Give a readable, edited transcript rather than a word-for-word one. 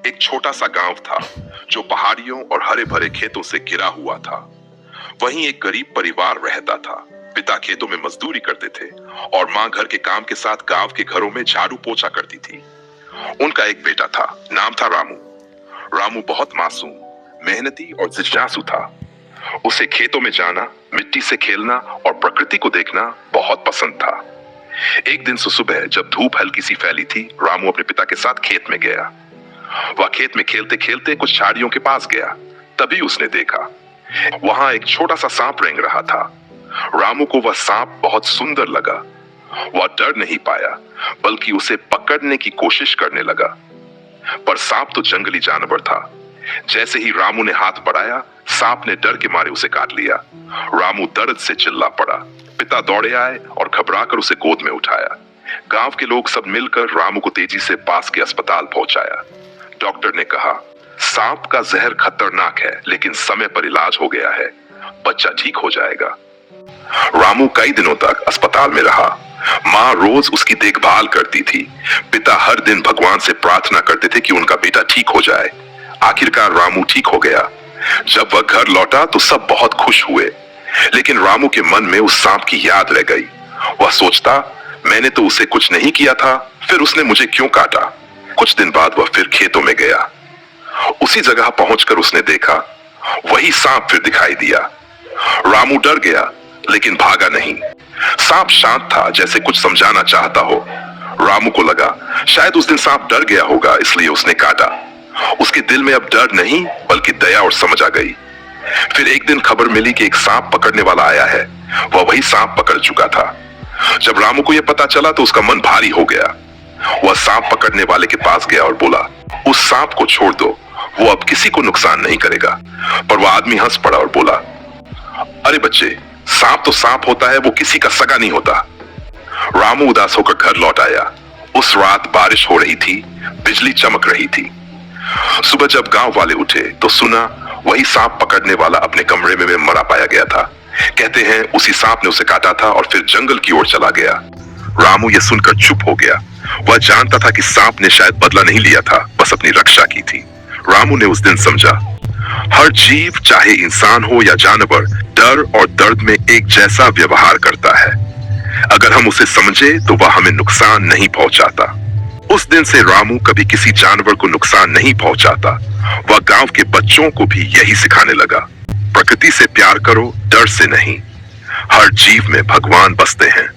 एक छोटा सा गांव था जो पहाड़ियों और हरे भरे खेतों से घिरा हुआ था। वहीं एक गरीब परिवार रहता था। पिता खेतों में मजदूरी करते थे और माँ घर के काम के साथ गांव के घरों में झाड़ू पोछा करती थी। उनका एक बेटा था, नाम था रामू। रामू बहुत मासूम, मेहनती और जिज्ञासु था। उसे खेतों में जाना, मिट्टी से खेलना और प्रकृति को देखना बहुत पसंद था। एक दिन सुबह जब धूप हल्की सी फैली थी, रामू अपने पिता के साथ खेत में गया। वह खेत में खेलते खेलते कुछ झाड़ियों के पास गया। तभी उसने देखा वहां एक छोटा सा सांप रेंग रहा था। रामू को वह सांप बहुत सुंदर लगा। वह डर नहीं पाया, बल्कि उसे पकड़ने की कोशिश करने लगा। पर सांप तो जंगली जानवर था। जैसे ही रामू ने हाथ बढ़ाया, सांप ने डर के मारे उसे काट लिया। रामू दर्द से चिल्ला पड़ा। पिता दौड़े आए और घबराकर उसे गोद में उठाया। गांव के लोग सब मिलकर रामू को तेजी से पास के अस्पताल पहुंचाया। डॉक्टर ने कहा, सांप का जहर खतरनाक है, लेकिन समय पर इलाज हो गया है, बच्चा ठीक हो जाएगा। रामू कई दिनों तक अस्पताल में रहा। माँ रोज उसकी देखभाल करती थी। पिता हर दिन भगवान से प्रार्थना करते थे कि उनका बेटा ठीक हो जाए। आखिरकार रामू ठीक हो गया। जब वह घर लौटा तो सब बहुत खुश हुए, लेकिन रामू के मन में उस सांप की याद रह गई। वह सोचता, मैंने तो उसे कुछ नहीं किया था, फिर उसने मुझे क्यों काटा। कुछ दिन बाद वह फिर खेतों में गया। उसी जगह पहुंचकर उसने देखा, वही सांप फिर दिखाई दिया। रामू डर गया, लेकिन भागा नहीं। सांप शांत था, जैसे कुछ समझाना चाहता हो। रामू को लगा शायद उस दिन सांप डर गया होगा, इसलिए उसने काटा। उसके दिल में अब डर नहीं, बल्कि दया और समझ आ गई। फिर एक दिन खबर मिली कि एक सांप पकड़ने वाला आया है। वह वही सांप पकड़ चुका था। जब रामू को यह पता चला तो उसका मन भारी हो गया। वह सांप पकड़ने वाले के पास गया और बोला, उस सांप को छोड़ दो, वो अब किसी को नुकसान नहीं करेगा। पर वह आदमी हंस पड़ा और बोला, अरे बच्चे, सांप तो सांप होता है, वो किसी का सगा नहीं होता। रामू उदास होकर घर लौट आया। उस रात बारिश हो रही थी, बिजली चमक रही थी। सुबह जब गांव वाले उठे तो सुना वही सांप पकड़ने वाला अपने कमरे में मरा पाया गया था। कहते हैं उसी सांप ने उसे काटा था और फिर जंगल की ओर चला गया। रामू ये सुनकर चुप हो गया। वह जानता था कि सांप ने शायद बदला नहीं लिया था, बस अपनी रक्षा की थी। रामू ने उस दिन समझा, हर जीव, चाहे इंसान हो या जानवर, डर और दर्द में एक जैसा व्यवहार करता है। अगर हम उसे समझे तो वह हमें नुकसान नहीं पहुंचाता। उस दिन से रामू कभी किसी जानवर को नुकसान नहीं पहुंचाता। वह गांव के बच्चों को भी यही सिखाने लगा, प्रकृति से प्यार करो, डर से नहीं। हर जीव में भगवान बसते हैं।